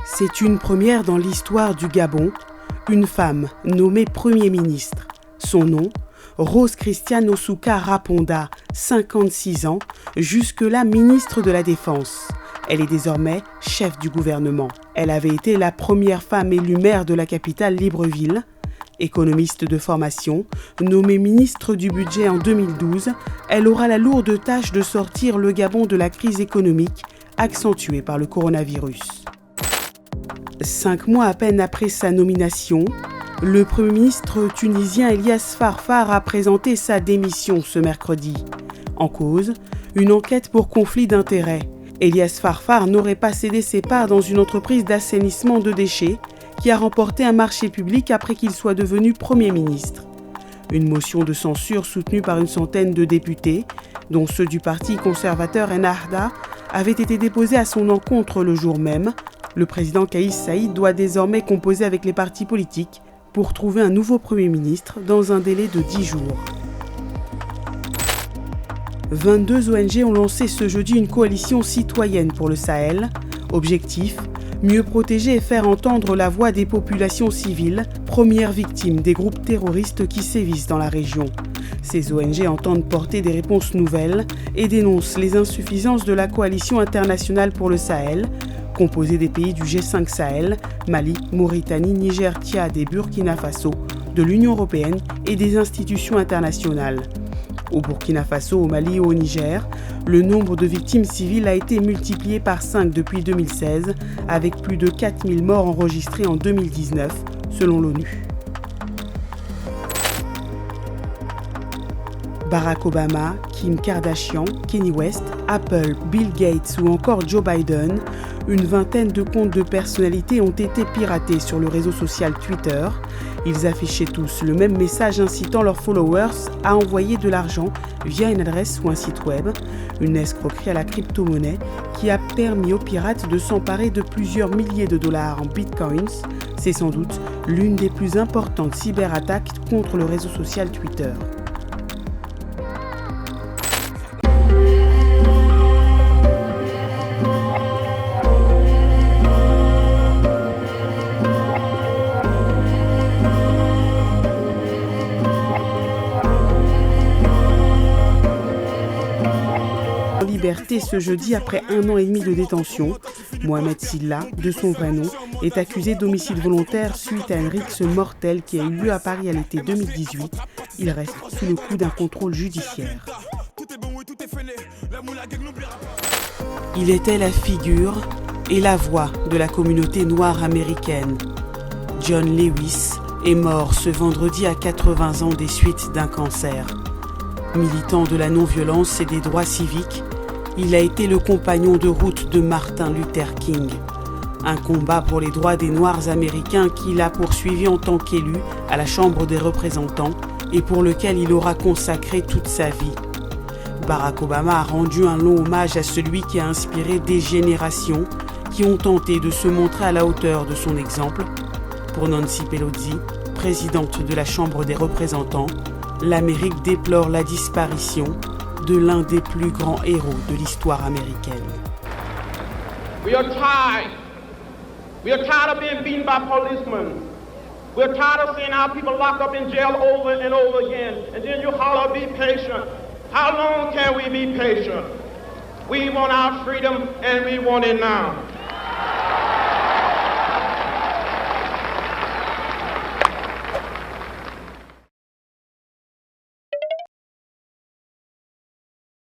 C'est une première dans l'histoire du Gabon, une femme nommée Premier ministre. Son nom, Rose Christiane Osuka Raponda, 56 ans, jusque-là ministre de la Défense. Elle est désormais chef du gouvernement. Elle avait été la première femme élue maire de la capitale Libreville. Économiste de formation, nommée ministre du budget en 2012, elle aura la lourde tâche de sortir le Gabon de la crise économique accentuée par le coronavirus. 5 mois à peine après sa nomination, le Premier ministre tunisien Elias Farfar a présenté sa démission ce mercredi. En cause, une enquête pour conflit d'intérêts. Elias Farfar n'aurait pas cédé ses parts dans une entreprise d'assainissement de déchets qui a remporté un marché public après qu'il soit devenu Premier ministre. Une motion de censure soutenue par une centaine de députés, dont ceux du parti conservateur Ennahda, avait été déposée à son encontre le jour même. Le président Kais Saied doit désormais composer avec les partis politiques pour trouver un nouveau Premier ministre dans un délai de 10 jours. 22 ONG ont lancé ce jeudi une coalition citoyenne pour le Sahel. Objectif, mieux protéger et faire entendre la voix des populations civiles, premières victimes des groupes terroristes qui sévissent dans la région. Ces ONG entendent porter des réponses nouvelles et dénoncent les insuffisances de la coalition internationale pour le Sahel, composée des pays du G5 Sahel, Mali, Mauritanie, Niger, Tchad et Burkina Faso, de l'Union européenne et des institutions internationales. Au Burkina Faso, au Mali et au Niger, le nombre de victimes civiles a été multiplié par 5 depuis 2016, avec plus de 4000 morts enregistrés en 2019, selon l'ONU. Barack Obama, Kim Kardashian, Kanye West, Apple, Bill Gates ou encore Joe Biden, une vingtaine de comptes de personnalités ont été piratés sur le réseau social Twitter. Ils affichaient tous le même message incitant leurs followers à envoyer de l'argent via une adresse ou un site web, une escroquerie à la crypto-monnaie qui a permis aux pirates de s'emparer de plusieurs milliers de dollars en bitcoins. C'est sans doute l'une des plus importantes cyberattaques contre le réseau social Twitter. Liberté ce jeudi après 1 an et demi de détention. Mohamed Silla, de son vrai nom, est accusé d'homicide volontaire suite à une rixe mortelle qui a eu lieu à Paris à l'été 2018. Il reste sous le coup d'un contrôle judiciaire. Il était la figure et la voix de la communauté noire américaine. John Lewis est mort ce vendredi à 80 ans des suites d'un cancer. Militant de la non-violence et des droits civiques, il a été le compagnon de route de Martin Luther King. Un combat pour les droits des Noirs américains qu'il a poursuivi en tant qu'élu à la Chambre des représentants et pour lequel il aura consacré toute sa vie. Barack Obama a rendu un long hommage à celui qui a inspiré des générations qui ont tenté de se montrer à la hauteur de son exemple. Pour Nancy Pelosi, présidente de la Chambre des représentants, l'Amérique déplore la disparition de l'un des plus grands héros de l'histoire américaine. We are tired. We are tired of being beaten by policemen. We are tired of seeing our people locked up in jail over and over again. And then you holler, be patient. How long can we be patient? We want our freedom and we want it now.